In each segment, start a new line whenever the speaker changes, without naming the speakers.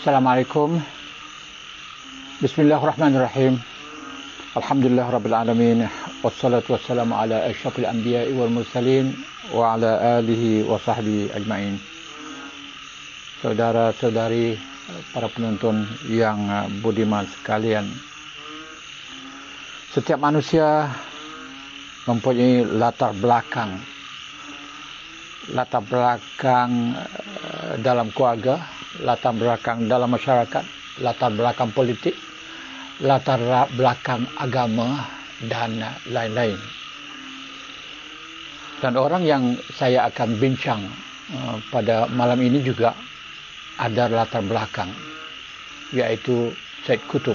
Assalamualaikum. Bismillahirrahmanirrahim. Alhamdulillah Rabbil Alamin. Wassalatu wassalamu ala asyrafil anbiya'i wal mursalin wa ala alihi wa sahbihi ajma'in. Saudara-saudari, para penonton yang budiman sekalian, setiap manusia mempunyai latar belakang dalam keluarga, latar belakang dalam masyarakat, latar belakang politik, latar belakang agama, dan lain-lain. Dan orang yang saya akan bincang pada malam ini juga ada latar belakang, yaitu Said Qutb.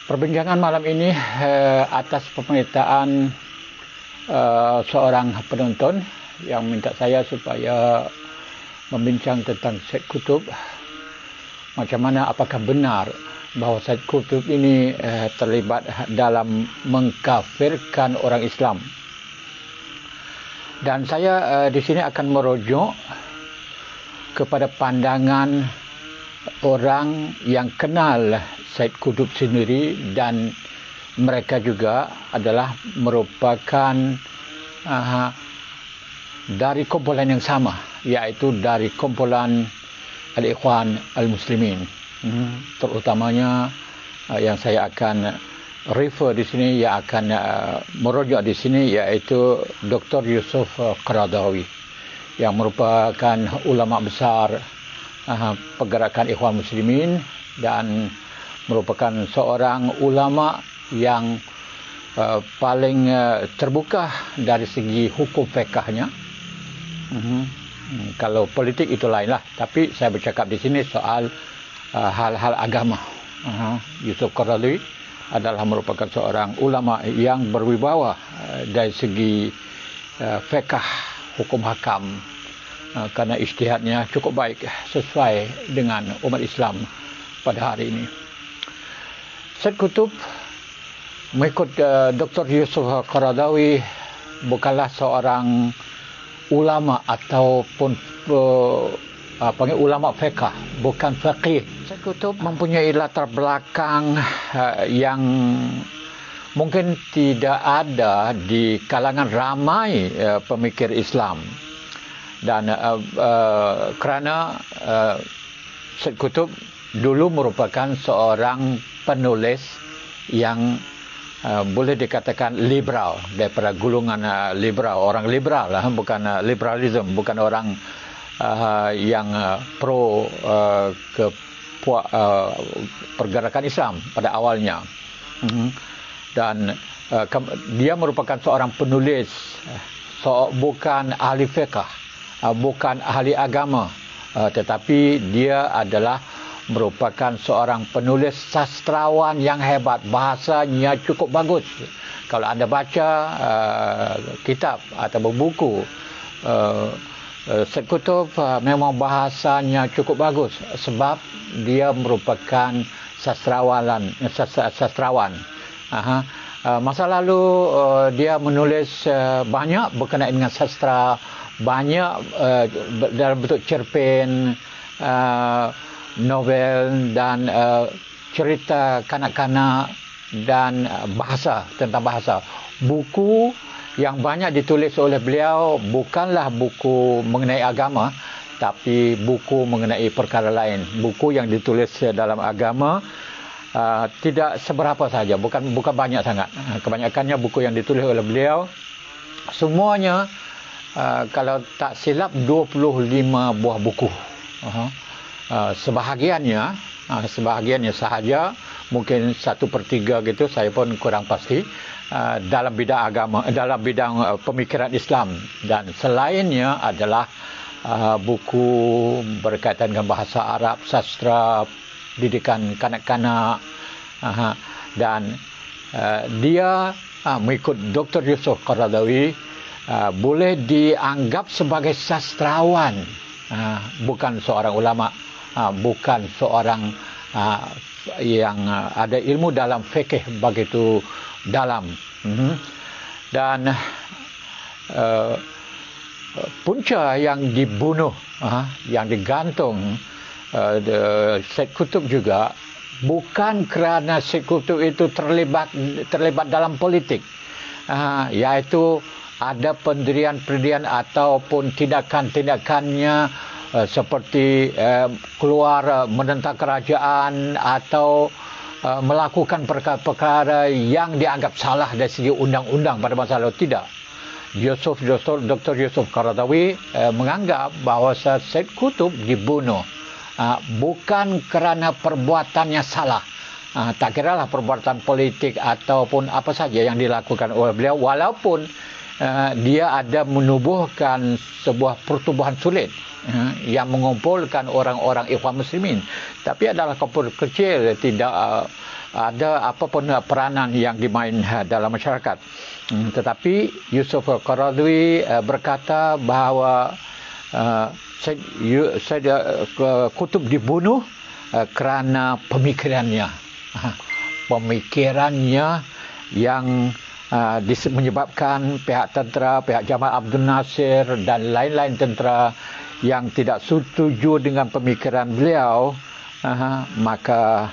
Perbincangan malam ini atas permintaan seorang penonton yang minta saya supaya membincang tentang Said Qutb. Macam mana, apakah benar bahawa Said Qutb ini terlibat dalam mengkafirkan orang Islam? Dan saya di sini akan merujuk kepada pandangan orang yang kenal Said Qutb sendiri, dan mereka juga adalah merupakan dari kumpulan yang sama, yaitu dari kumpulan Al-Ikhwan Al-Muslimin. Terutamanya yang saya akan refer di sini, yang akan merujuk di sini, yaitu Dr. Yusuf Qaradawi, yang merupakan ulama besar pergerakan Ikhwan Muslimin dan merupakan seorang ulama yang paling terbuka dari segi hukum fiqahnya. Kalau politik itu lainlah, tapi saya bercakap di sini soal hal-hal agama. Yusuf Qaradawi adalah merupakan seorang ulama yang berwibawa dari segi fiqh, hukum hakam, karena ijtihadnya cukup baik, sesuai dengan umat Islam pada hari ini. Said Qutb, mengikut Dr. Yusuf Qaradawi, bukanlah seorang ulama ataupun ulama fiqh, bukan faqih. Said Qutb mempunyai latar belakang yang mungkin tidak ada di kalangan ramai pemikir Islam. Dan kerana Said Qutb dulu merupakan seorang penulis yang boleh dikatakan liberal, daripada golongan liberal, orang liberal lah, bukan liberalism, bukan orang yang pro pergerakan Islam pada awalnya. Dan dia merupakan seorang penulis, bukan ahli fiqh, bukan ahli agama, tetapi dia adalah merupakan seorang penulis sastrawan yang hebat. Bahasanya cukup bagus. Kalau anda baca kitab atau buku Said Qutb, memang bahasanya cukup bagus, sebab dia merupakan sastrawan. Masa lalu dia menulis banyak berkenaan dengan sastra, banyak dalam bentuk cerpen, novel, dan cerita kanak-kanak, dan tentang bahasa. Buku yang banyak ditulis oleh beliau bukanlah buku mengenai agama, tapi buku mengenai perkara lain. Buku yang ditulis dalam agama tidak seberapa saja, bukan banyak sangat. Kebanyakannya buku yang ditulis oleh beliau, semuanya kalau tak silap 25 buah buku. Sebahagiannya sahaja, mungkin 1/3 gitu, saya pun kurang pasti, dalam bidang agama, dalam bidang pemikiran Islam, dan selainnya adalah buku berkaitan dengan bahasa Arab, sastra, didikan kanak-kanak, dan dia mengikut Dr. Yusuf Qaradawi boleh dianggap sebagai sastrawan, bukan seorang ulama, bukan seorang yang ada ilmu dalam fikih begitu dalam. Dan punca yang dibunuh, yang digantung Syed Qutb juga, bukan kerana Syed Qutb itu terlibat dalam politik, iaitu ada pendirian-pendirian ataupun tindakan-tindakannya seperti keluar menentang kerajaan atau melakukan perkara-perkara yang dianggap salah dari segi undang-undang pada masa lalu. Tidak. Dr. Yusuf Qaradawi menganggap bahawa Syed Qutb dibunuh bukan kerana perbuatannya salah. Tak kiralah perbuatan politik ataupun apa saja yang dilakukan oleh beliau, walaupun dia ada menubuhkan sebuah pertubuhan sulit yang mengumpulkan orang-orang Ikhwan Muslimin, tapi adalah kompul kecil, tidak ada apapun peranan yang dimain dalam masyarakat. Tetapi Yusuf Qaradawi berkata bahawa Syed Qutb dibunuh kerana pemikirannya yang menyebabkan pihak tentera, pihak Jamal Abdul Nasir dan lain-lain tentera yang tidak setuju dengan pemikiran beliau, maka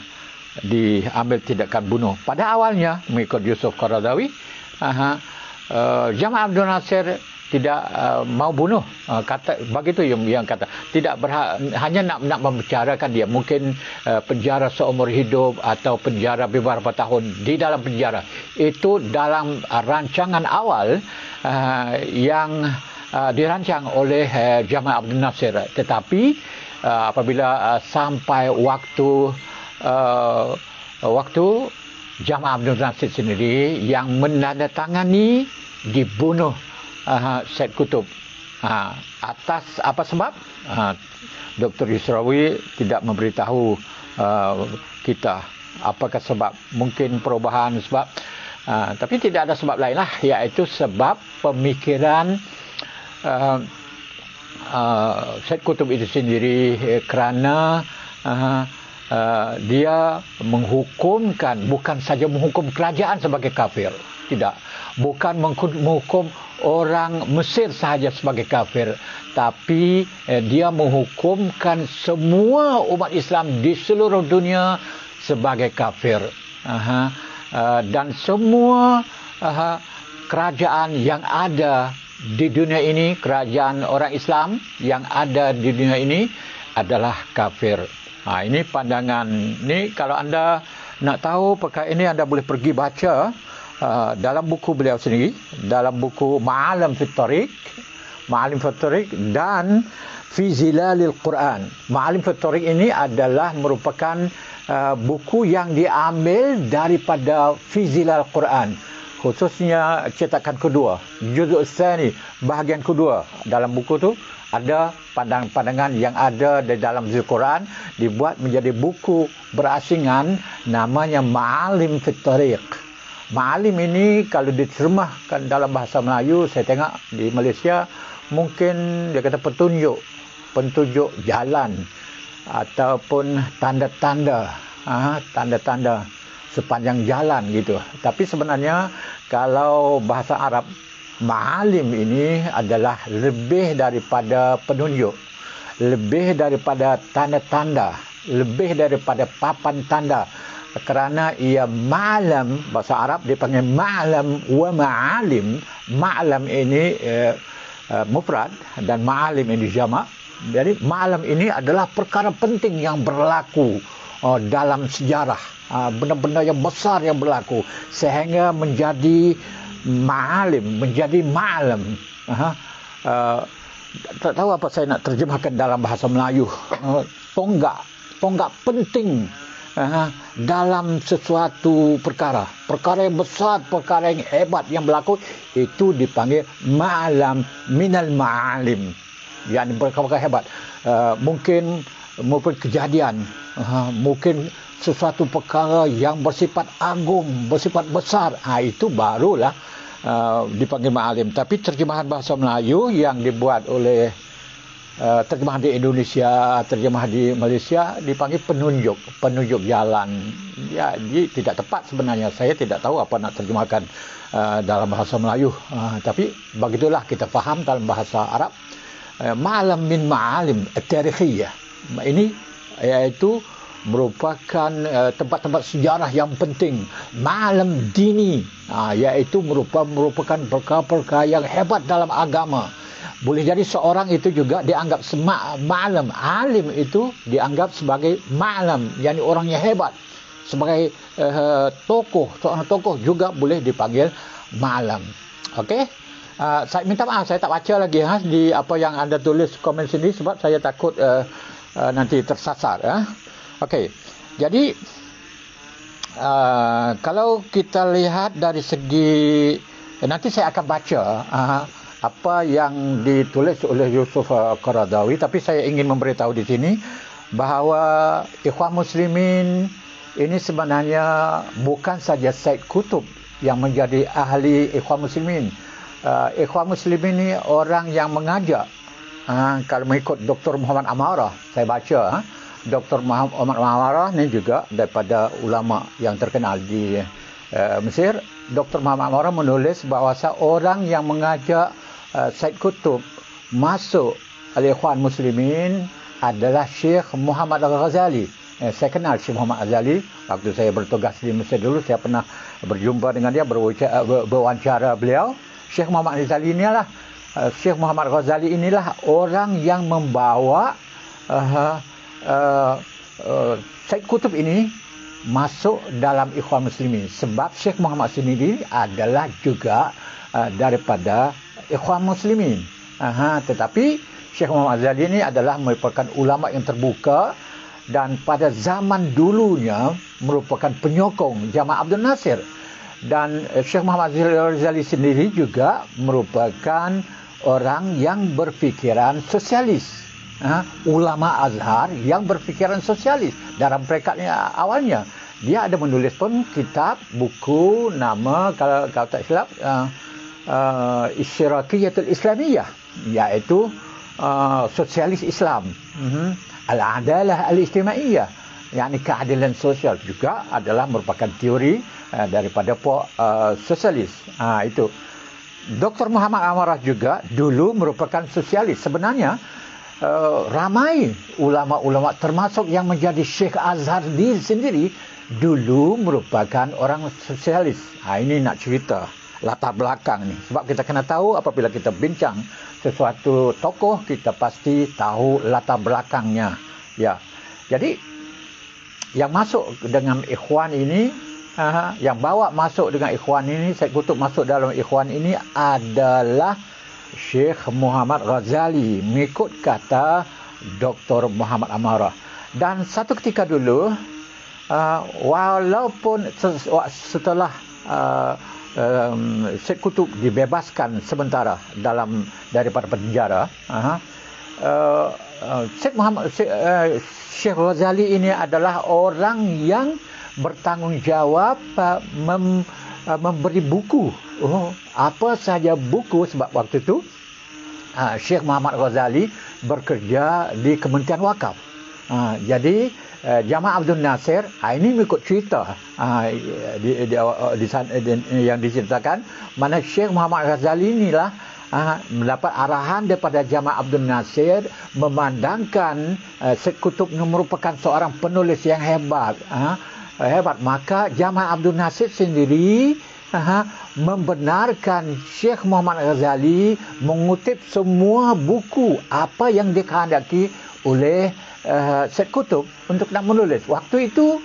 diambil tindakan bunuh. Pada awalnya, mengikut Yusuf Qaradawi, Jamal Abdul Nasir tidak mau bunuh, begitu yang kata, tidak hanya nak membicarakan dia, mungkin penjara seumur hidup atau penjara beberapa tahun di dalam penjara. Itu dalam rancangan awal yang dirancang oleh Jamal Abdul Nasir. Tetapi apabila sampai waktu Jamal Abdul Nasir sendiri yang menandatangani, dibunuh Syed Qutb. Atas apa sebab? Dr. Yusrawi tidak memberitahu kita apakah sebab. Mungkin perubahan sebab, tapi tidak ada sebab lain lah, iaitu sebab pemikiran Syed Qutb itu sendiri, kerana dia menghukumkan, bukan saja menghukum kerajaan sebagai kafir, tidak, bukan menghukum orang Mesir sahaja sebagai kafir, tapi dia menghukumkan semua umat Islam di seluruh dunia sebagai kafir. Dan semua kerajaan yang ada di dunia ini, kerajaan orang Islam yang ada di dunia ini adalah kafir. Ini pandangan ni. Kalau anda nak tahu perkara ini, anda boleh pergi baca dalam buku beliau sendiri, dalam buku Ma'alim fit Tariq dan Fi Zilalil Quran. Ma'alim fit Tariq ini adalah merupakan buku yang diambil daripada Fi Zilal Quran, khususnya cetakan kedua, juzuk tsani, bahagian kedua. Dalam buku tu ada pandangan-pandangan yang ada di dalam Al-Quran, dibuat menjadi buku berasingan, namanya Ma'alim fit Tariq. Ma'alim ini kalau diterjemahkan dalam bahasa Melayu, saya tengok di Malaysia, mungkin dia kata petunjuk jalan ataupun tanda-tanda sepanjang jalan gitu. Tapi sebenarnya kalau bahasa Arab, Ma'alim ini adalah lebih daripada penunjuk, lebih daripada tanda-tanda, lebih daripada papan tanda, kerana ia ma'lam. Bahasa Arab dipanggil ma'lam wa ma'alim. Ma'lam ini mufrad dan ma'alim ini jamak. Jadi ma'lam ini adalah perkara penting yang berlaku dalam sejarah, benda-benda yang besar yang berlaku sehingga menjadi ma'alim, menjadi ma'lam. Tak tahu apa saya nak terjemahkan dalam bahasa Melayu. Tonggak penting dalam sesuatu perkara yang besar, perkara yang hebat yang berlaku, itu dipanggil ma'alam minal ma'alim, yang perkara hebat. Mungkin kejadian, mungkin sesuatu perkara yang bersifat agung, bersifat besar, itu barulah dipanggil ma'alim. Tapi terjemahan bahasa Melayu yang dibuat oleh terjemahan di Indonesia, terjemah di Malaysia, dipanggil penunjuk jalan. Ya, ini tidak tepat sebenarnya. Saya tidak tahu apa nak terjemahkan dalam bahasa Melayu. Tapi begitulah kita faham dalam bahasa Arab. Ma'alam min ma'alim at-tarikhiyah. Ini iaitu merupakan tempat-tempat sejarah yang penting, ma'lam dini, iaitu merupakan perkara-perkara yang hebat dalam agama. Boleh jadi seorang itu juga dianggap ma'lam, alim itu dianggap sebagai ma'lam, yakni orang yang hebat. Sebagai seorang tokoh juga boleh dipanggil ma'lam. Okey. Saya minta maaf, saya tak baca lagi di apa yang anda tulis komen sini sebab saya takut nanti tersasar. Okey, jadi kalau kita lihat dari segi, nanti saya akan baca apa yang ditulis oleh Yusuf Qaradawi, tapi saya ingin memberitahu di sini bahawa Ikhwan Muslimin ini sebenarnya bukan saja Said Qutb yang menjadi ahli Ikhwan Muslimin. Ikhwan Muslimin ini orang yang mengajak, kalau mengikut Dr. Muhammad Amarah, saya baca, Dr. Muhammad Amarah ni juga daripada ulama yang terkenal di Mesir. Dr. Muhammad Amarah menulis bahawa seorang yang mengajak Said Qutb masuk al-Ikhwan Muslimin adalah Syekh Muhammad Al-Ghazali. Saya kenal Syekh Muhammad Al-Ghazali waktu saya bertugas di Mesir dulu. Saya pernah berjumpa dengan dia, berwawancara beliau. Syekh Muhammad Al-Ghazali inilah Syekh Muhammad Al-Ghazali inilah orang yang membawa Said Qutb ini masuk dalam Ikhwan Muslimin, sebab Syekh Muhammad sendiri adalah juga daripada Ikhwan Muslimin. Tetapi Syekh Muhammad Ghazali ini adalah merupakan ulama yang terbuka dan pada zaman dulunya merupakan penyokong Jamal Abdul Nasir. Dan Syekh Muhammad Ghazali sendiri juga merupakan orang yang berfikiran sosialis. Ulama Azhar yang berfikiran sosialis dalam peringkatnya awalnya. Dia ada menulis pun kitab, buku, nama kalau tak silap Isyraqiyatul Islamiyah, iaitu sosialis Islam. Al-Adalah Al-Ijtimaiyah, yakni keadilan sosial, juga adalah merupakan teori daripada sosialis. Itu Dr. Muhammad Amarah juga dulu merupakan sosialis. Sebenarnya ramai ulama-ulama termasuk yang menjadi Syekh Azhar sendiri dulu merupakan orang sosialis. Ini nak cerita latar belakang ni, sebab kita kena tahu apabila kita bincang sesuatu tokoh, kita pasti tahu latar belakangnya. Ya, jadi yang masuk dengan Ikhwan ini, yang bawa masuk dengan Ikhwan ini, Said Qutb masuk dalam Ikhwan ini adalah Syekh Muhammad Ghazali, mengikut kata Dr. Muhammad Amarah. Dan satu ketika dulu, walaupun setelah Said Qutb dibebaskan sementara daripada penjara, Syekh Ghazali ini adalah orang yang bertanggungjawab memberi buku. Apa saja buku, sebab waktu itu Syekh Muhammad Ghazali bekerja di Kementerian Wakaf. Jadi Jamal Abdul Nasir, ini mengikut cerita yang diceritakan, mana Syekh Muhammad Ghazali inilah mendapat arahan daripada Jamal Abdul Nasir memandangkan Said Qutb merupakan seorang penulis yang hebat. Maka Jamal Abdul Nasir sendiri membenarkan Syekh Muhammad Ghazali mengutip semua buku apa yang dikehendaki oleh Said Qutb untuk nak menulis. Waktu itu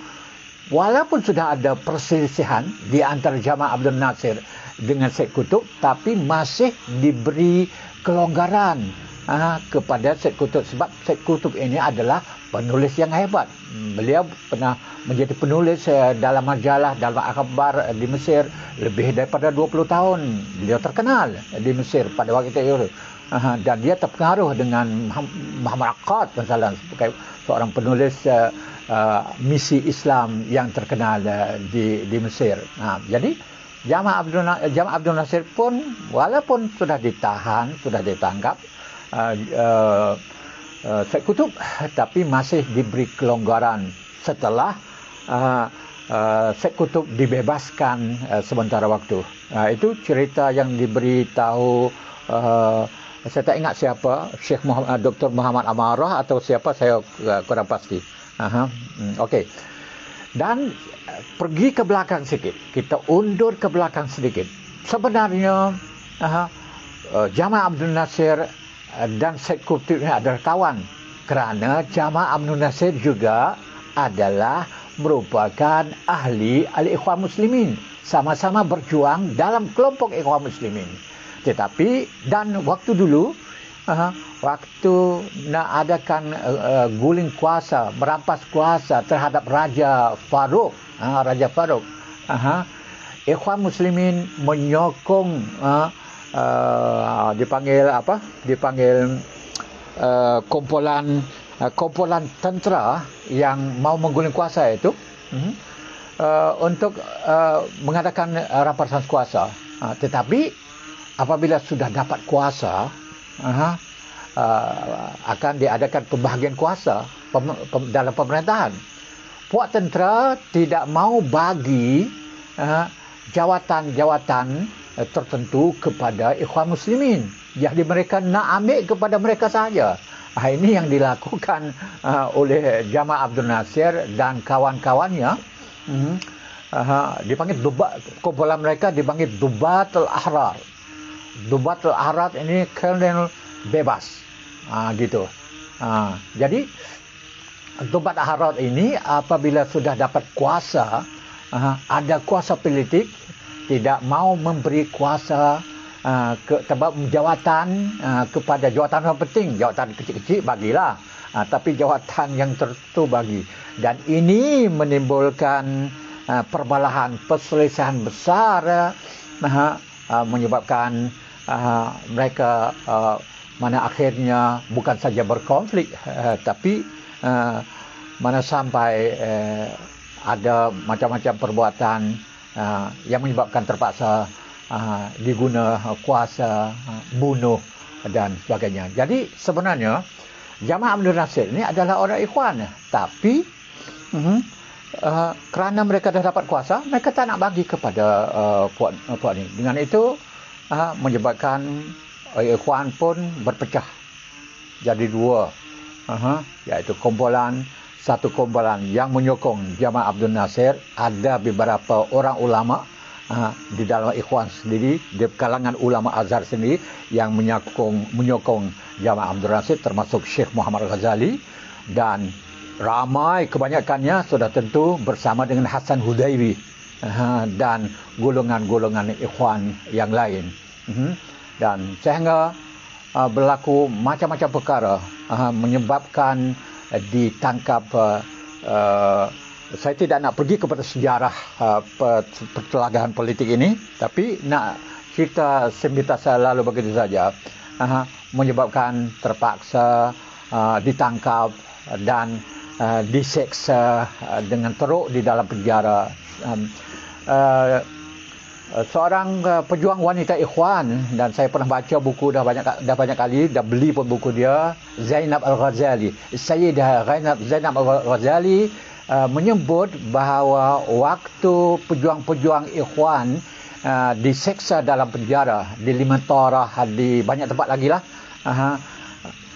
walaupun sudah ada perselisihan di antara Jamal Abdul Nasir dengan Said Qutb, tapi masih diberi kelonggaran kepada Said Qutb, sebab Said Qutb ini adalah penulis yang hebat. Beliau pernah menjadi penulis dalam majalah, dalam akhbar di Mesir lebih daripada 20 tahun. Beliau terkenal di Mesir pada waktu itu. Dan dia terpengaruh dengan Muhammad Aqad misalnya, sebagai seorang penulis misi Islam yang terkenal di Mesir. Jadi Jamal Abdul Nasir pun walaupun sudah ditahan, sudah ditangkap Said Qutb, tapi masih diberi kelonggaran setelah Said Qutb dibebaskan sementara waktu. Itu cerita yang diberitahu, saya tak ingat siapa, Syekh Dr. Muhammad Amarah atau siapa, saya kurang pasti. Okey. Dan pergi ke belakang sedikit. Kita undur ke belakang sedikit. Sebenarnya Jamal Abdul Nasir dan Syed Qutb ini adalah kawan, kerana Jamal Abdul Nasir juga adalah merupakan ahli Al-Ikhwan Muslimin, sama-sama berjuang dalam kelompok Ikhwan Muslimin. Tetapi dan waktu dulu waktu nak adakan guling kuasa, merampas kuasa terhadap Raja Farouk, Ikhwan Muslimin menyokong dipanggil kumpulan tentera yang mau mengguling kuasa itu untuk mengadakan rampasan kuasa. Tetapi apabila sudah dapat kuasa, akan diadakan pembahagian kuasa dalam pemerintahan. Puak tentera tidak mau bagi jawatan-jawatan tertentu kepada Ikhwan Muslimin. Jadi mereka nak ambil kepada mereka saja. Ini yang dilakukan oleh Jamal Abdul Nasir dan kawan-kawannya. Dipanggil kumpulan mereka dipanggil Dubatul Ahrar. Dubatul Ahrar ini kolonel bebas. Gitu. Jadi Dubat Ahrar ini apabila sudah dapat kuasa, ada kuasa politik, tidak mau memberi kuasa jawatan kepada jawatan yang penting. Jawatan kecil-kecil bagilah, tapi jawatan yang tertentu bagi. Dan ini menimbulkan perbalahan, perselisihan besar, menyebabkan mereka mana akhirnya bukan saja berkonflik, tapi mana sampai ada macam-macam perbuatan yang menyebabkan terpaksa diguna kuasa, bunuh dan sebagainya. Jadi sebenarnya Jamal Abdul Nasir ini adalah orang Ikhwan, tapi kerana mereka dah dapat kuasa, mereka tak nak bagi kepada puak ini. Dengan itu menyebabkan Ikhwan pun berpecah jadi dua, iaitu satu kumpulan yang menyokong Jamal Abdul Nasir. Ada beberapa orang ulama di dalam Ikhwan sendiri, di kalangan ulama Azhar sendiri yang menyokong Jamal Abdul Nasir, termasuk Syekh Muhammad Ghazali, dan ramai kebanyakannya sudah tentu bersama dengan Hasan Hudaibi dan golongan-golongan Ikhwan yang lain. Dan sehingga berlaku macam-macam perkara menyebabkan ditangkap. Saya tidak nak pergi kepada sejarah pertelagahan politik ini, tapi nak cerita sembilan lalu begitu saja, menyebabkan terpaksa ditangkap dan diseksa dengan teruk di dalam penjara. Seorang pejuang wanita Ikhwan, dan saya pernah baca buku dah banyak kali, dah beli pun buku dia, Zainab Al-Ghazali. Sayyidah Zainab Al-Ghazali menyebut bahawa waktu pejuang-pejuang Ikhwan diseksa dalam penjara di Limantarah, di banyak tempat lagi lah,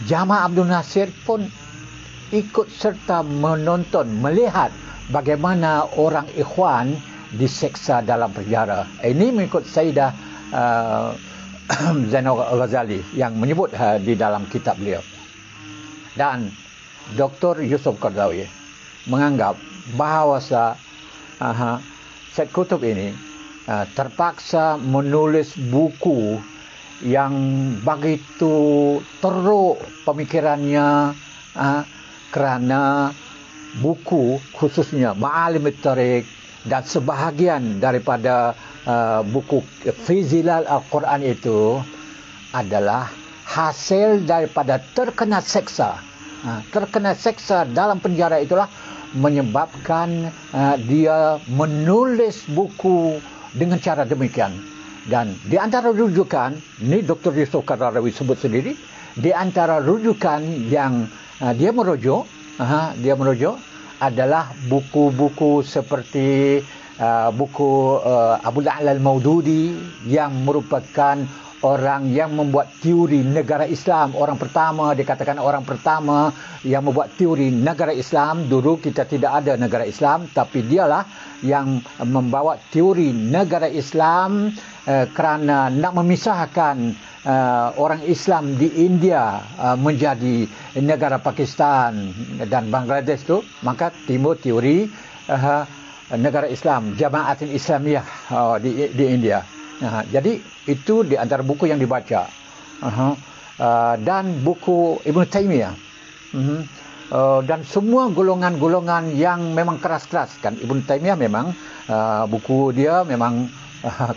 Jamal Abdul Nasir pun ikut serta menonton, melihat bagaimana orang Ikhwan diseksa dalam penjara. Ini mengikut Sayyidah Zainab Al-Ghazali yang menyebut di dalam kitab beliau. Dan Dr. Yusuf Qaradawi menganggap bahawa Syed Qutb ini terpaksa menulis buku yang begitu teruk pemikirannya, kerana buku khususnya Ma'alim at-Tariq dan sebahagian daripada buku Fi Zilal Al-Quran itu adalah hasil daripada terkena seksa. Terkena seksa dalam penjara itulah menyebabkan dia menulis buku dengan cara demikian. Dan di antara rujukan, ini Dr. Yusuf Qaradawi sebut sendiri, di antara rujukan yang dia merujuk adalah buku-buku seperti buku Abu La'la Al-Maududi yang merupakan orang yang membuat teori negara Islam. Orang pertama, dikatakan orang pertama yang membuat teori negara Islam. Dulu kita tidak ada negara Islam, tapi dialah yang membawa teori negara Islam kerana nak memisahkan orang Islam di India menjadi negara Pakistan dan Bangladesh tu, maka timbul teori negara Islam, Jamaatul Islamiyah di India. Jadi itu di antara buku yang dibaca. Dan buku Ibn Taymiyah. Dan semua golongan-golongan yang memang keras-keras kan. Ibn Taymiyah memang buku dia memang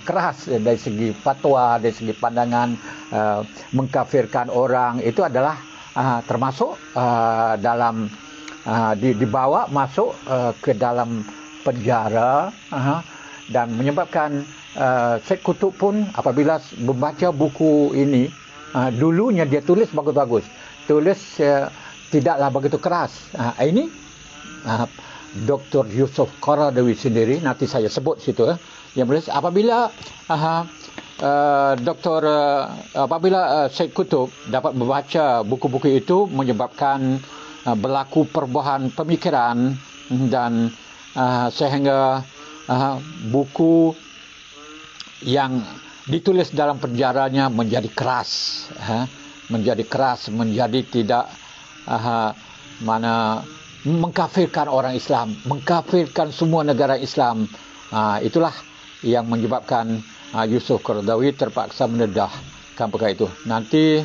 keras dari segi fatwa, dari segi pandangan, mengkafirkan orang. Itu adalah termasuk dalam dibawa masuk ke dalam penjara dan menyebabkan Syed Qutb pun apabila membaca buku ini, dulunya dia tulis bagus-bagus, tulis tidaklah begitu keras. Ini Dr. Yusuf Qaradawi sendiri, nanti saya sebut situ yang menulis apabila apabila Syed Qutb dapat membaca buku-buku itu, menyebabkan berlaku perubahan pemikiran dan sehingga buku yang ditulis dalam penjaranya menjadi keras, menjadi tidak mengkafirkan orang Islam, mengkafirkan semua negara Islam. Itulah yang menyebabkan Yusuf Qaradawi terpaksa mendedahkan perkara itu. Nanti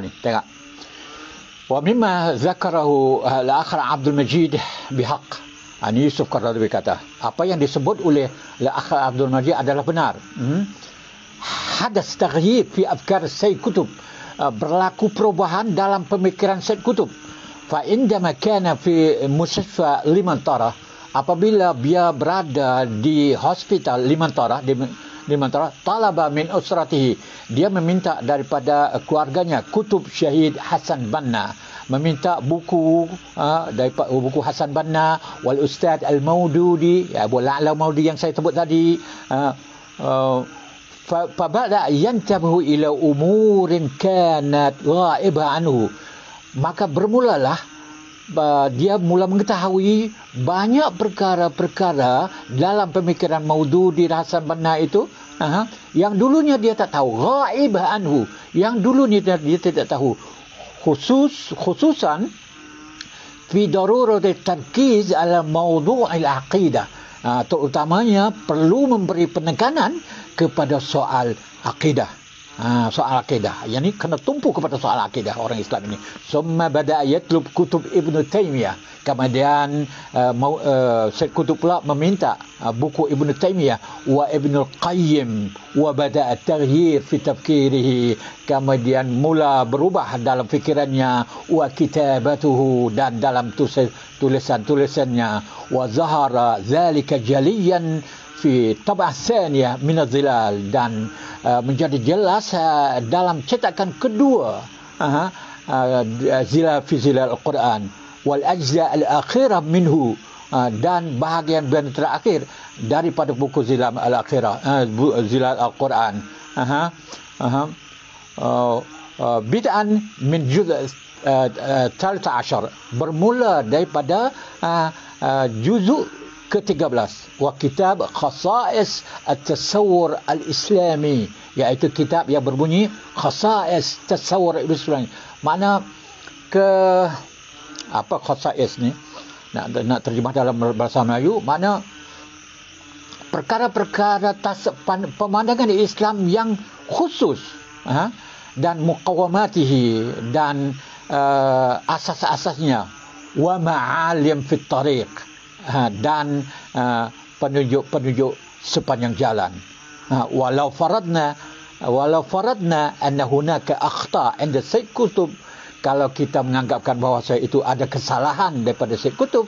ni tengok. Wa mimma zakarahu al-akhir Abdul Majid bihaq. Yusuf Qaradawi kata, apa yang disebut oleh al-akhir Abdul Majid adalah benar. Hadas taghyir fi afkar Syed Qutb. Berlaku perubahan dalam pemikiran Syed Qutb. Fa indama kana fi mustashfa Limantara, apabila dia berada di hospital Limantara, talaba min usratihi, dia meminta daripada keluarganya Kutub Syahid Hasan Banna, meminta buku daripada buku Hasan Banna wal Ustaz Al-Maududi, Abu La'la Maududi yang saya sebut tadi. Fabada yantabihu ila umurin kanat ghaibah anhu, maka bermulalah dia mula mengetahui banyak perkara-perkara dalam pemikiran Maududi Hasan Banna itu yang dulunya dia tak tahu. Ghaibah anhu, yang dulunya dia tidak tahu. Khususan fi darurat tarkiz ala mawdu'il aqidah, terutamanya perlu memberi penekanan kepada soal akidah. Soal akidah, yang ini kena tumpu kepada soal akidah orang Islam ini. Summa bada'a yatlub kutub Ibn Taymiyah, kemudian Syed Qutb pula meminta buku Ibn Taymiyah wa Ibn Al-Qayyim, wa bada'a taghyir fi tafkirihi, kemudian mula berubah dalam fikirannya, wa kitabatuhu, dan dalam tulisan-tulisannya, wa zahara zalika jaliyan fi tab'ah tsaniyah min az-zilal, dan menjadi jelas dalam cetakan kedua zilal fi zilal al-Quran wal ajza al-akhirah minhu, dan bahagian terakhir daripada buku zilal al-akhirah, zilal al-Quran, bid'an min juz' 13, bermula daripada juzuk ke-13, wa kitab khasa'is at-tasawwur al-islami, iaitu kitab yang berbunyi khasa'is tasawwur al-islami. Mana apa khasa'is ni, nak terjemah dalam bahasa Melayu, mana perkara-perkara pemandangan Islam yang khusus, dan muqawamatihi, dan asas-asasnya, wa ma'alim fit tariq, dan penunjuk-penunjuk sepanjang jalan. Walau faradna anna hunaka akhta inda Syed Qutb, kalau kita menganggapkan bahawa itu ada kesalahan daripada Syed Qutb,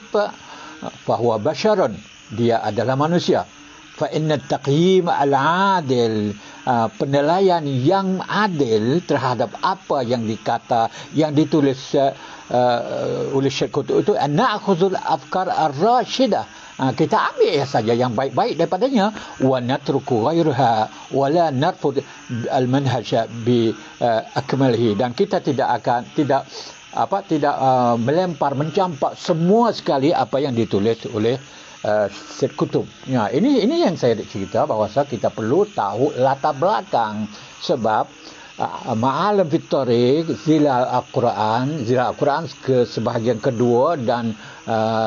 fahuwa basyarun, dia adalah manusia. Fa inna taqyim al-adil, penilaian yang adil terhadap apa yang ditulis oleh Syed Qutb itu, na'khudul afkar ar-rasyidah kita ambil saja yang baik-baik daripadanya, wa natruku ghairaha wa la narfud al-manhaj bi akmalihi, dan kita tidak melempar, mencampak semua sekali apa yang ditulis oleh Syed Qutb. Ya, ini yang saya cerita bahawa kita perlu tahu latar belakang, sebab Ma'alim fit Thariq, Zilal Al-Quran ke sebahagian kedua dan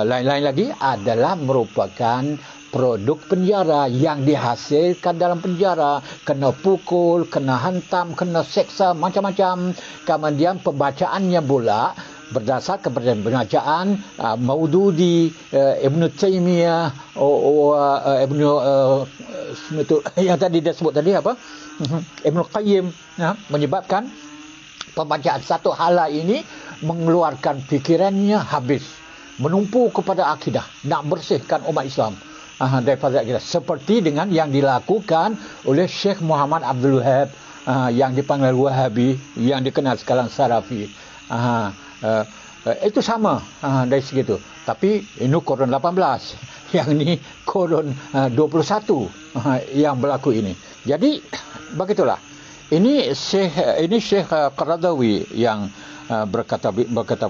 lain-lain lagi adalah merupakan produk penjara yang dihasilkan dalam penjara, kena pukul, kena hantam, kena seksa macam-macam. Kemudian pembacaannya pula berdasarkan pembacaan Maududi, Ibn Taymiyah, Ibn yang tadi dia sebut tadi apa? Ibn Qayyim, menyebabkan pembacaan satu hala ini mengeluarkan fikirannya habis, menumpu kepada akidah, nak bersihkan umat Islam daripada akidah, seperti dengan yang dilakukan oleh Syekh Muhammad Abdul Wahab, yang dipanggil Wahabi, yang dikenal sekarang Salafi. Itu sama dari segitu. Tapi ini Korun 18, yang ini Korun 21 yang berlaku ini. Jadi begitulah. Ini Syekh Qaradawi yang berkata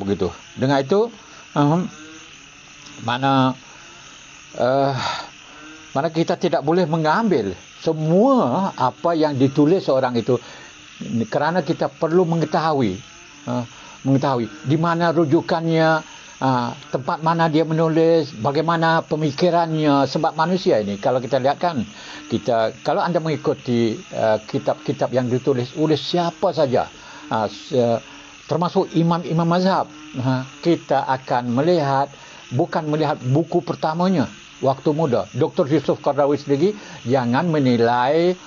begitu. Dengan itu mana kita tidak boleh mengambil semua apa yang ditulis seorang itu, kerana kita perlu mengetahui di mana rujukannya, tempat mana dia menulis, bagaimana pemikirannya. Sebab manusia ini, kalau kita lihat kan, kalau anda mengikuti kitab-kitab yang ditulis oleh siapa saja, termasuk imam-imam mazhab, kita akan bukan melihat buku pertamanya waktu muda. Dr. Yusuf Qaradawi sendiri jangan menilai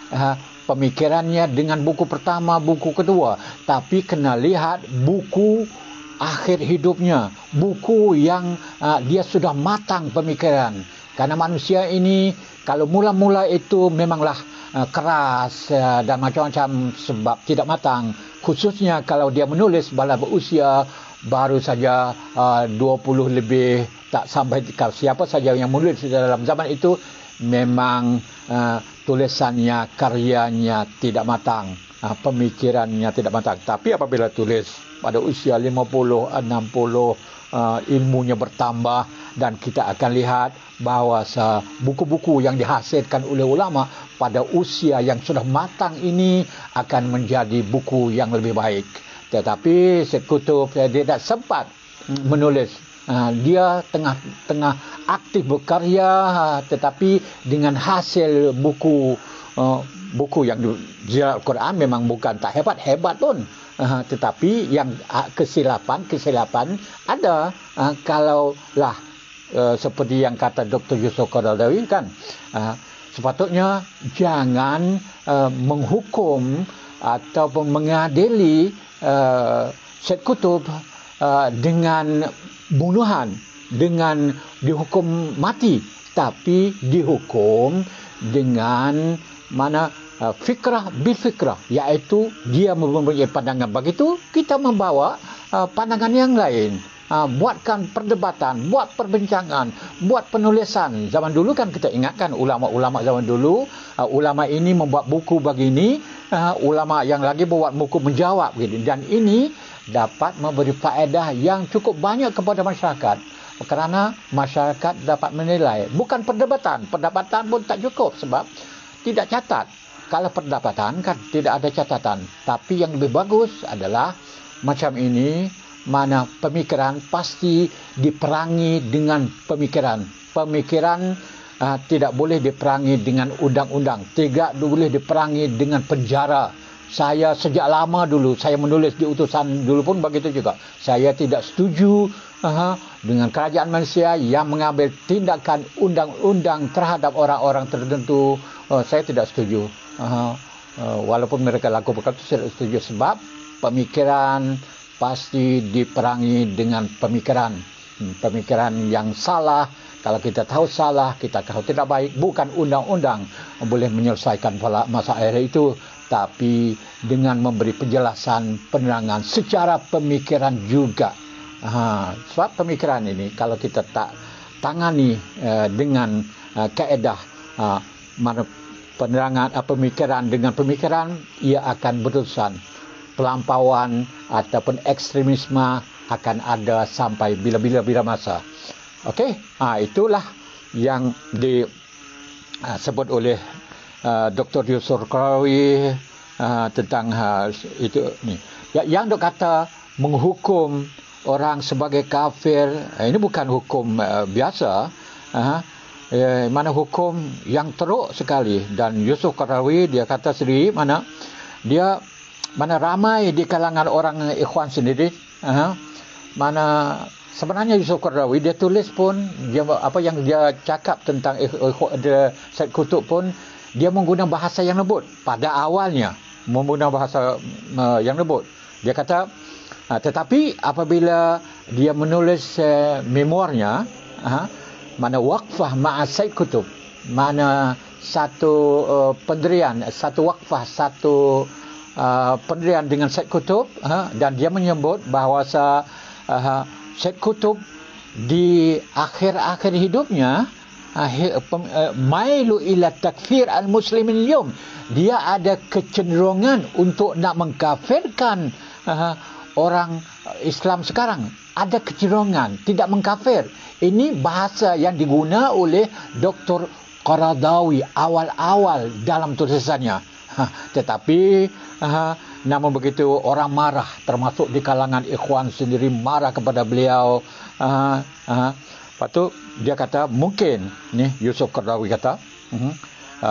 pemikirannya dengan buku pertama, buku kedua, tapi kena lihat buku akhir hidupnya, buku yang dia sudah matang pemikiran. Karena manusia ini kalau mula-mula itu memanglah keras dan macam-macam sebab tidak matang, khususnya kalau dia menulis bala berusia baru saja 20 lebih, tak sampai, siapa saja yang menulis dalam zaman itu memang tulisannya, karyanya tidak matang, pemikirannya tidak matang. Tapi apabila tulis pada usia 50, 60, ilmunya bertambah, dan kita akan lihat bahawa buku-buku yang dihasilkan oleh ulama pada usia yang sudah matang ini akan menjadi buku yang lebih baik. Tetapi Syed Qutb dia tidak sempat menulis. Dia tengah aktif berkarya, tetapi dengan hasil buku yang Zilal Al-Quran memang bukan tak hebat pun, tetapi yang kesilapan ada. Kalaulah seperti yang kata Dr. Yusuf Qaradawi kan, sepatutnya jangan menghukum ataupun mengadili Syed Qutb dengan bunuhan, dengan dihukum mati, tapi dihukum dengan fikrah bil fikrah, iaitu dia mempunyai pandangan begitu, kita membawa pandangan yang lain. Buatkan perdebatan, buat perbincangan, buat penulisan. Zaman dulu kan kita ingatkan ulama-ulama zaman dulu, ulama ini membuat buku begini, ulama yang lagi buat buku menjawab begini, dan ini dapat memberi faedah yang cukup banyak kepada masyarakat, kerana masyarakat dapat menilai. Bukan perdebatan pun tak cukup, sebab tidak catat. Kalau perdebatan kan tidak ada catatan, tapi yang lebih bagus adalah macam ini, mana pemikiran pasti diperangi dengan pemikiran. Tidak boleh diperangi dengan undang-undang, tidak boleh diperangi dengan penjara. Saya sejak lama dulu, saya menulis di utusan dulu pun begitu juga. Saya tidak setuju dengan kerajaan Malaysia yang mengambil tindakan undang-undang terhadap orang-orang tertentu. Saya tidak setuju. Walaupun mereka lakukan itu, saya tidak setuju, sebab pemikiran pasti diperangi dengan pemikiran yang salah. Kalau kita tahu salah, kita tahu tidak baik, bukan undang-undang boleh menyelesaikan masalah itu, tapi dengan memberi penjelasan, penerangan secara pemikiran juga. Sebab pemikiran ini kalau kita tak tangani dengan kaedah mana penerangan pemikiran dengan pemikiran, ia akan berurusan. Pelampauan ataupun ekstremisme akan ada sampai bila masa. Okey, itulah yang disebut oleh Dr. Yusuf Qaradawi tentang itu ni. Yang dok kata menghukum orang sebagai kafir, ini bukan hukum biasa, mana hukum yang teruk sekali. Dan Yusuf Qaradawi dia kata sendiri mana ramai di kalangan orang Ikhwan sendiri, mana sebenarnya Yusuf Qaradawi dia tulis pun apa yang dia cakap tentang Said Qutb pun dia menggunakan bahasa yang lembut pada awalnya, menggunakan bahasa yang lembut. Dia kata tetapi apabila dia menulis memoirnya, mana waqfah ma'a Said Qutb, mana satu pendirian, satu waqfah, satu pendirian dengan Said Qutb, dan dia menyebut bahawa Said Qutb di akhir-akhir hidupnya mailu ila takfir al-muslimin al-yawm, dia ada kecenderungan untuk nak mengkafirkan orang Islam sekarang, ada kecenderungan tidak mengkafir. Ini bahasa yang digunakan oleh Dr. Qaradawi awal-awal dalam tulisannya. Tetapi namun begitu orang marah, termasuk di kalangan Ikhwan sendiri marah kepada beliau. Lepas tu dia kata mungkin ni Yusuf Qaradawi kata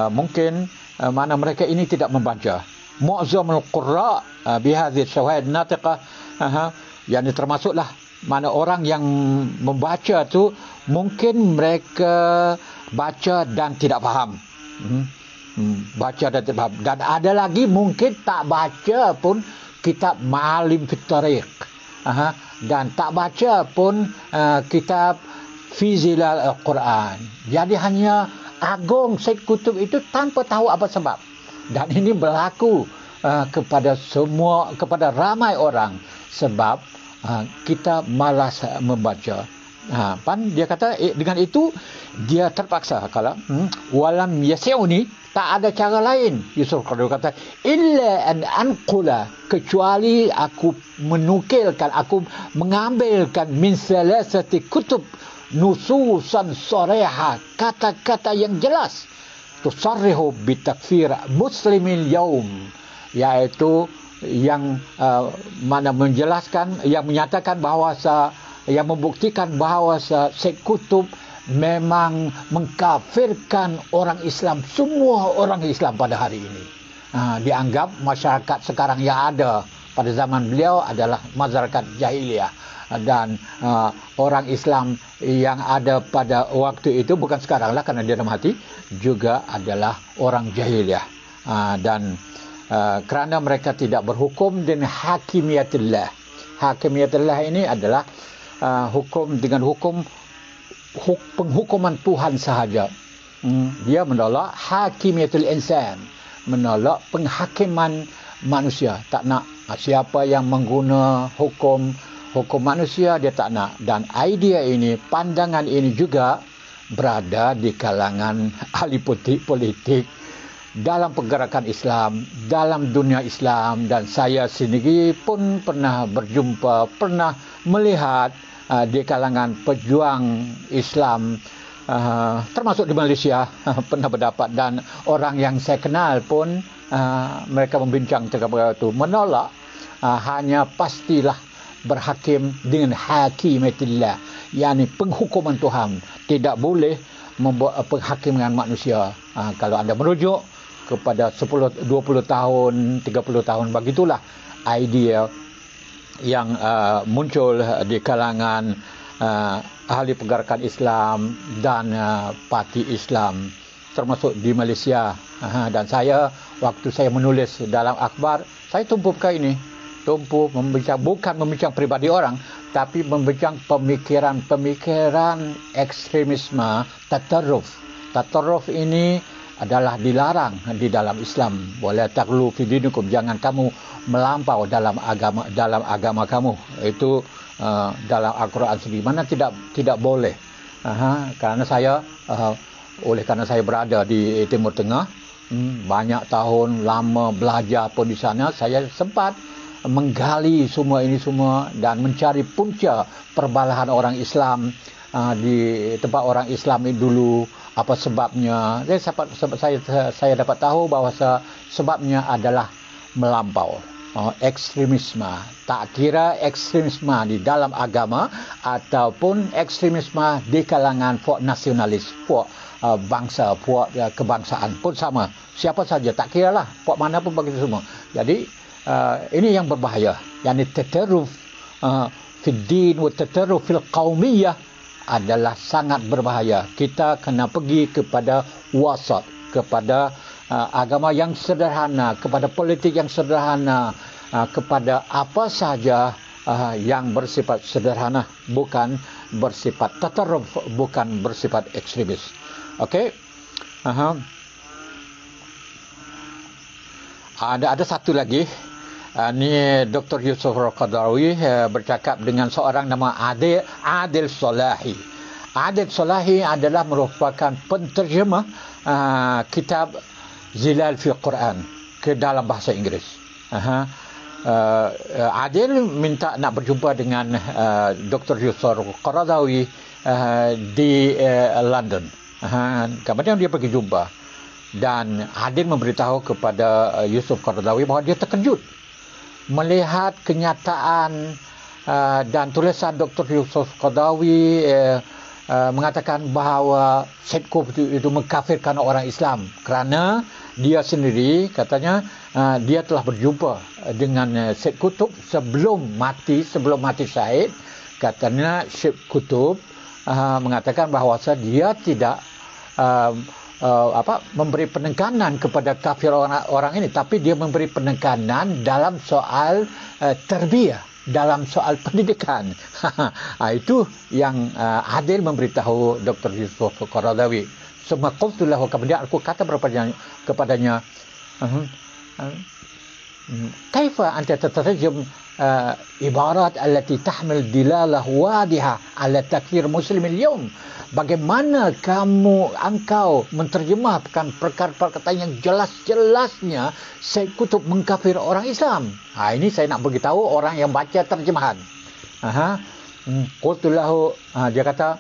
mungkin mana mereka ini tidak membaca mu'zamul qurra bihadhihi syawahid natiqah, yang termasuklah mana orang yang membaca tu mungkin mereka baca dan tidak faham. Baca dan tidak faham. Dan ada lagi mungkin tak baca pun kitab Ma'alim fit Tariq, dan tak baca pun kitab Fi Zilal Al-Quran. Jadi hanya agung Said Qutb itu tanpa tahu apa sebab. Dan ini berlaku kepada ramai orang sebab kita malas membaca. Dia kata dengan itu dia terpaksa kalau walam yasi'uni, tak ada cara lain. Yusuf Qaradawi kata illa an anqula, kecuali aku menukilkan, aku mengambilkan min salasati kutub nususan sariha, kata-kata yang jelas tusarrihu bitakfir muslimin yaum, yaitu yang mana menjelaskan, yang menyatakan bahawa yang membuktikan bahawa Said Qutb memang mengkafirkan orang Islam, semua orang Islam pada hari ini. Dianggap masyarakat sekarang yang ada pada zaman beliau adalah masyarakat jahiliyah, dan orang Islam yang ada pada waktu itu, bukan sekarang lah kerana dia dah mati, juga adalah orang jahiliyah. Dan kerana mereka tidak berhukum dengan hakimiyatullah. Hakimiyatullah ini adalah hukum dengan penghukuman Tuhan sahaja. Dia menolak hakimiyatul insan, menolak penghakiman manusia. Tak nak siapa yang mengguna hukum manusia, dia tak nak. Dan idea ini, pandangan ini juga berada di kalangan ahli politik dalam pergerakan Islam, dalam dunia Islam. Dan saya sendiri pun pernah berjumpa, pernah melihat di kalangan pejuang Islam, termasuk di Malaysia, pernah berdapat. Dan orang yang saya kenal pun mereka membincang tentang itu, menolak hanya pastilah berhakim dengan hakimatillah, yakni penghukuman Tuhan. Tidak boleh membuat penghakiman manusia. Kalau anda merujuk kepada 10, 20 tahun, 30 tahun, begitulah idea yang muncul di kalangan ahli pergerakan Islam dan parti Islam, termasuk di Malaysia. Dan saya, waktu saya menulis dalam akhbar, saya tumpu perkara ini. Tumpu membincang, bukan membincang pribadi orang, tapi membincang pemikiran ekstremisme, tatarruf. Tatarruf ini adalah dilarang di dalam Islam. Wala taghlu fi dinikum, jangan kamu melampau dalam agama kamu. Itu dalam Al-Quran sendiri, mana tidak boleh. Kerana saya oleh kerana saya berada di Timur Tengah, banyak tahun lama belajar pun di sana, saya sempat menggali semua ini semua dan mencari punca perbalahan orang Islam di tempat orang Islam ini dulu, apa sebabnya. Saya dapat tahu bahawa sebabnya adalah melampau ekstremisme. Tak kira ekstremisme di dalam agama ataupun ekstremisme di kalangan puak nasionalis, puak bangsa, puak kebangsaan pun sama. Siapa saja, tak kira lah puak mana pun begitu semua. Jadi ini yang berbahaya. Yani tatarruf fid din wa tatarruf fil qaumiyah adalah sangat berbahaya. Kita kena pergi kepada wasat, kepada agama yang sederhana, kepada politik yang sederhana, kepada apa saja yang bersifat sederhana, bukan bersifat tatarruf, bukan bersifat ekstremis. Okey. Ada satu lagi. Ni Dr. Yusuf Al-Qaradawi bercakap dengan seorang nama Adil Salahi. Adil Salahi adalah merupakan penterjemah kitab Zilal fi Quran ke dalam bahasa Inggeris. Adil minta nak berjumpa dengan Dr. Yusuf Al-Qaradawi di London. Kemudian dia pergi jumpa dan Adil memberitahu kepada Yusuf Qaradawi bahawa dia terkejut melihat kenyataan dan tulisan Dr. Yusuf Qaradawi mengatakan bahawa Syed Qutb itu mengkafirkan orang Islam kerana dia sendiri katanya dia telah berjumpa dengan Syed Qutb sebelum mati Syed. Katanya Syed Qutb mengatakan bahawa dia tidak memberi penekanan kepada kafir orang ini, tapi dia memberi penekanan dalam soal tarbiyah, dalam soal pendidikan. Itu yang Adil memberitahu Dr. Yusuf Qaradawi. Summa qultu lahu, kemudian aku kata kepadanya, kaifa anta tatarjam ibarat allati tahmil dilalah wadiha ala takfir muslim al-yawm? Bagaimana engkau menterjemahkan perkataan yang jelas-jelasnya Syed Qutb mengkafir orang Islam? Ini saya nak beritahu orang yang baca terjemahan. Qultu lahu, dia kata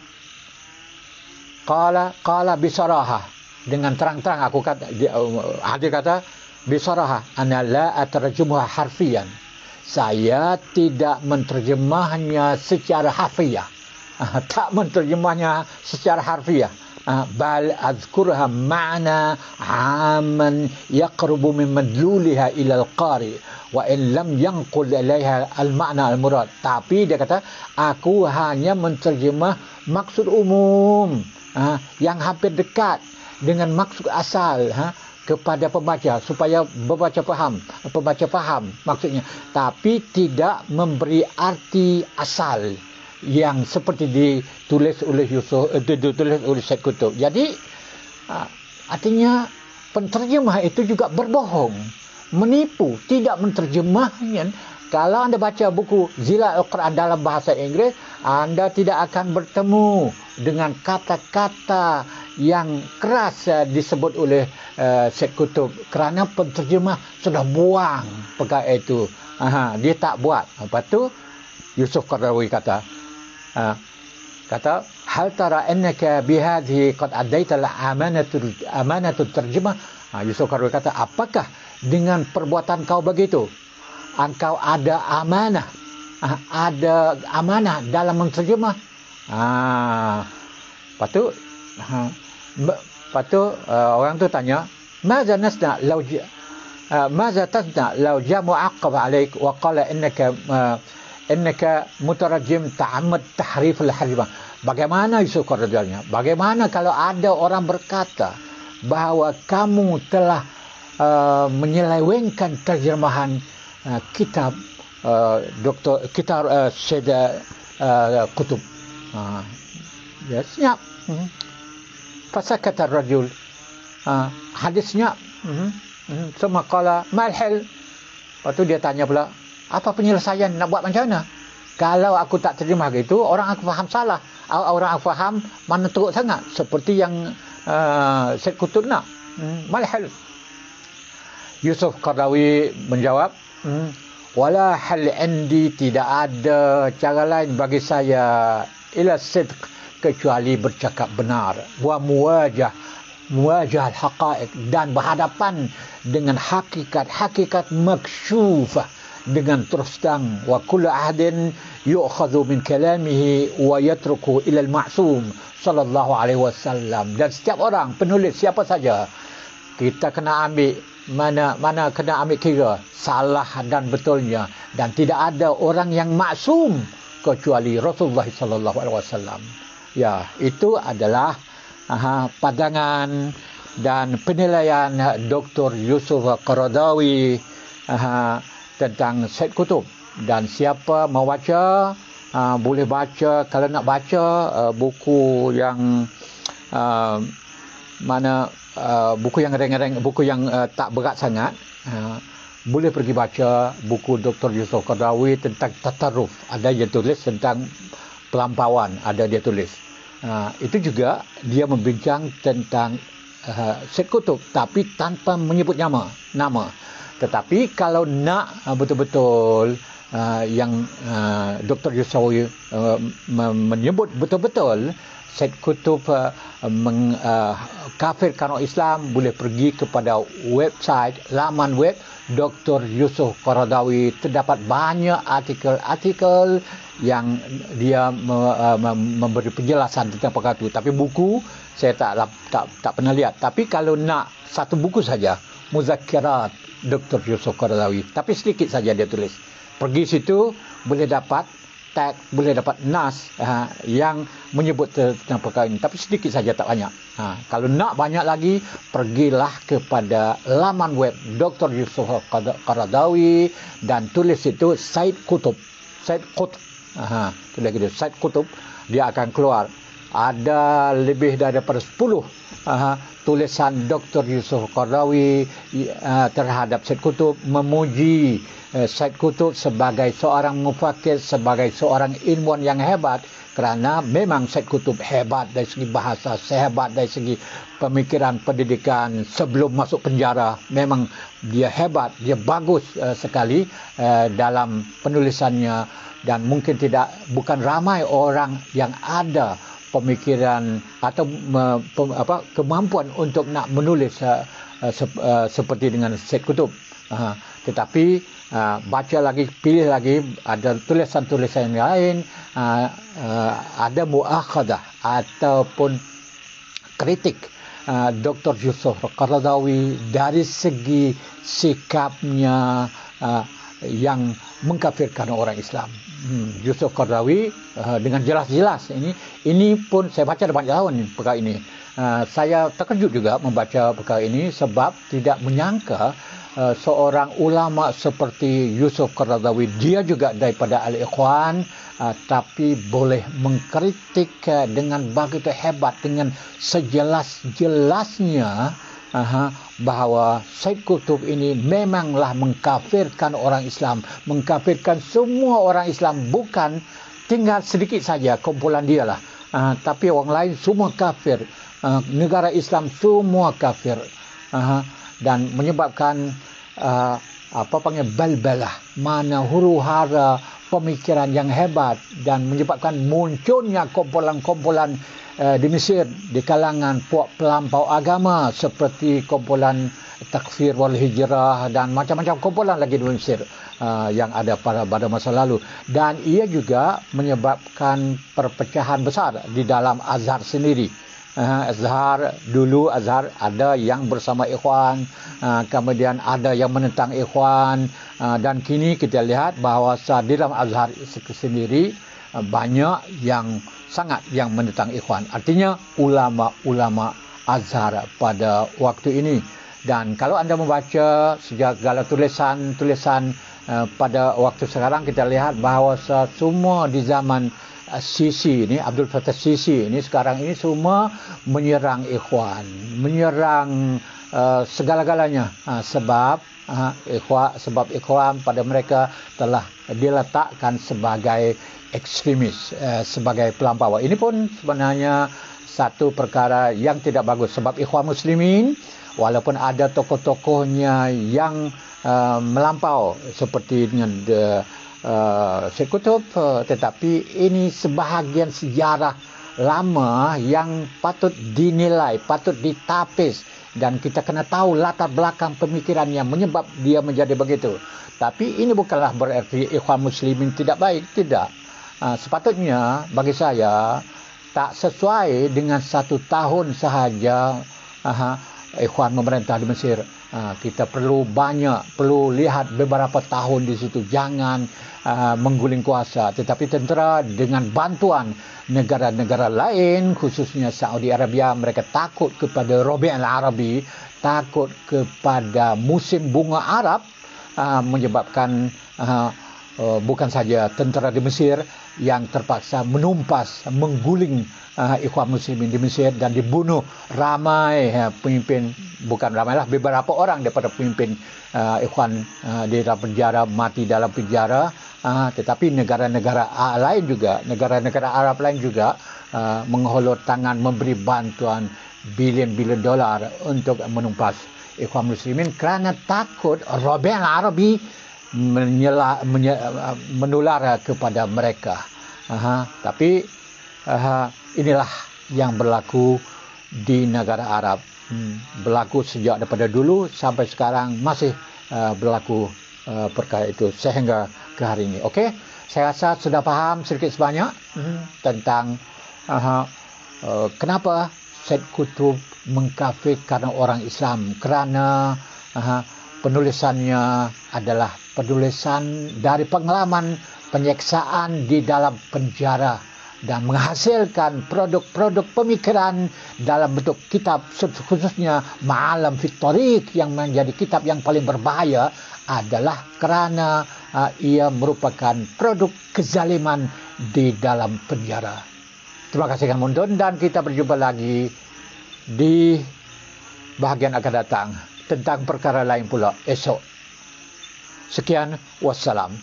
qala bisaraha, dengan terang-terang aku kata, dia kata bisaraha ana la atarjumuha harfiyan, saya tidak menterjemahnya secara harfiah. Tak menterjemahnya secara harfiah. Bal azkurha ma'na 'aman yaqrubu min madluliha ila al-qari wa in lam yanqul ilaiha al-ma'na al-murad. Tapi dia kata aku hanya menterjemah maksud umum yang hampir dekat dengan maksud asal kepada pembaca supaya pembaca faham maksudnya, tapi tidak memberi arti asal yang seperti ditulis oleh Syed Qutb. Jadi artinya penterjemah itu juga berbohong, menipu, tidak menterjemahnya. Kalau anda baca buku Zilal Al-Quran dalam bahasa Inggeris, anda tidak akan bertemu dengan kata-kata yang keras disebut oleh Syed Qutb kerana penterjemah sudah buang perkara itu. Dia tak buat. Lepas tu Yusuf Qaradawi kata hal tara annaka bihadhi qad addaita amanatu terjemah. Yusuf Qaradawi kata, apakah dengan perbuatan kau begitu engkau ada amanah dalam menterjemah? Lepas tu orang tu tanya, maza tasna law jamu aqab alaik wa qala innaka mutarajjim ta'ammad tahrif al-harima. Bagaimana Yusuf Qaradawi? Bagaimana kalau ada orang berkata bahawa kamu telah menyelewengkan terjemahan kitab Syed Qutb? Ya, senyap. Fasakata ar-rajul. Hadisnya semua qala mal hal. Lepas tu dia tanya pula, apa penyelesaian, nak buat macam mana? Kalau aku tak terjemah gitu, orang akan faham salah. Orang akan faham mana teruk sangat. Seperti yang Syed Qutb nak. Malhal. Yusuf Qaradawi menjawab, wala hal indi, tidak ada cara lain bagi saya ila sidq, kecuali bercakap benar, wa muwajah al-haqaiq, dan berhadapan dengan hakikat maksyufah dengan terus terang, wa kullu ahadin yu'khadhu min kalamihi wa yatruku ila al-ma'sum sallallahu alaihi wasallam. Dan setiap orang penulis siapa saja kita kena ambil mana kena ambil kira salah dan betulnya, dan tidak ada orang yang maksum kecuali Rasulullah sallallahu alaihi wasallam. Ya, itu adalah pandangan dan penilaian Dr. Yusuf Qaradawi tentang Syed Qutb. Dan siapa mau baca, boleh baca. Kalau nak baca buku yang buku yang ringan-ringan, buku yang tak berat sangat, boleh pergi baca buku Dr. Yusuf Qaradawi tentang tatarruf. Ada dia tulis tentang pelampauan, ada dia tulis. Itu juga dia membincang tentang Syed Qutb, tapi tanpa menyebut nama. Tetapi kalau nak betul-betul yang Dr. Yusuf menyebut betul-betul Syed Qutb mengkafirkan orang Islam, boleh pergi kepada website, laman web Dr. Yusuf Qaradawi. Terdapat banyak artikel-artikel yang dia memberi penjelasan tentang perkara itu. Tapi buku saya tak pernah lihat. Tapi kalau nak satu buku saja, Muzakkirat Dr. Yusuf Qaradawi, tapi sedikit saja dia tulis. Pergi situ boleh dapat teks, boleh dapat nas yang menyebut tentang perkara ini, tapi sedikit saja, tak banyak. Kalau nak banyak lagi, pergilah kepada laman web Dr. Yusuf Qaradawi dan tulis itu Syed Qutb. Tulis gitu Syed Qutb, dia akan keluar. Ada lebih daripada 10 tulisan Dr. Yusuf Qaradawi terhadap Syed Qutb, memuji Syed Qutb sebagai seorang mufakir, sebagai seorang ilmuwan yang hebat, kerana memang Syed Qutb hebat dari segi bahasa, hebat dari segi pemikiran, pendidikan. Sebelum masuk penjara memang dia hebat, dia bagus sekali dalam penulisannya, dan mungkin bukan ramai orang yang ada pemikiran atau kemampuan untuk nak menulis seperti dengan Syed Qutb. Tetapi baca lagi, pilih lagi, ada tulisan-tulisan yang lain, ada muakhadah ataupun kritik Dr. Yusuf Qaradawi dari segi sikapnya yang mengkafirkan orang Islam. Yusuf Qaradawi dengan jelas-jelas ini pun saya baca dah banyak tahun perkara ini. Saya terkejut juga membaca perkara ini, sebab tidak menyangka seorang ulama seperti Yusuf Qaradawi, dia juga daripada Al-Ikhwan, tapi boleh mengkritik dengan begitu hebat, dengan sejelas-jelasnya bahawa Syed Qutb ini memanglah mengkafirkan orang Islam, mengkafirkan semua orang Islam, bukan tinggal sedikit saja kumpulan dia lah, tapi orang lain semua kafir, negara Islam semua kafir, dan menyebabkan balbalah, mana huru-hara pemikiran yang hebat, dan menyebabkan munculnya kumpulan-kumpulan di Mesir di kalangan puak pelampau agama seperti kumpulan Takfir wal Hijrah dan macam-macam kumpulan lagi di Mesir yang ada pada masa lalu. Dan ia juga menyebabkan perpecahan besar di dalam Azhar sendiri. Dulu Azhar ada yang bersama Ikhwan, kemudian ada yang menentang Ikhwan, dan kini kita lihat bahawa di dalam Azhar sendiri banyak yang menentang Ikhwan. Artinya ulama-ulama Azhar pada waktu ini. Dan kalau anda membaca segala tulisan-tulisan pada waktu sekarang, kita lihat bahawa semua di zaman Sisi ini, Abdul Fattah Sisi ini sekarang ini semua menyerang Ikhwan, menyerang segala-galanya, sebab sebab ikhwan pada mereka telah diletakkan sebagai ekstremis, sebagai pelampau. Ini pun sebenarnya satu perkara yang tidak bagus, sebab ikhwan muslimin walaupun ada tokoh-tokohnya yang melampau seperti dengan Syed Qutb, tetapi ini sebahagian sejarah lama yang patut dinilai, patut ditapis, dan kita kena tahu latar belakang pemikirannya menyebab dia menjadi begitu. Tapi ini bukanlah berarti ikhwan muslimin tidak baik, tidak. Sepatutnya bagi saya tak sesuai dengan 1 tahun sahaja ikhwan memerintah di Mesir. Kita perlu lihat beberapa tahun di situ. Jangan mengguling kuasa. Tetapi tentera dengan bantuan negara-negara lain, khususnya Saudi Arabia, mereka takut kepada Rabi' al-Arabi, takut kepada musim bunga Arab, menyebabkan bukan saja tentera di Mesir yang terpaksa menumpas, mengguling ikhwan muslimin di Mesir dan dibunuh ramai pemimpin, bukan ramailah, beberapa orang daripada pemimpin ikhwan di dalam penjara, mati dalam penjara. Tetapi negara-negara lain juga, negara-negara Arab lain juga mengholot tangan memberi bantuan bilion-bilion dolar untuk menumpas ikhwan muslimin kerana takut Rabi' al-Arabi menular kepada mereka. Tapi inilah yang berlaku di negara Arab. Berlaku sejak daripada dulu sampai sekarang masih berlaku perkara itu sehingga ke hari ini. Okey, saya rasa sudah faham sedikit sebanyak tentang kenapa Syed Qutb mengkafirkan orang Islam, kerana penulisannya adalah penulisan dari pengalaman penyiksaan di dalam penjara dan menghasilkan produk-produk pemikiran dalam bentuk kitab, khususnya Ma'alam fit Thariq yang menjadi kitab yang paling berbahaya adalah kerana ia merupakan produk kezaliman di dalam penjara. Terima kasih kerana menonton dan kita berjumpa lagi di bahagian akan datang tentang perkara lain pula esok. Sekian, wassalam.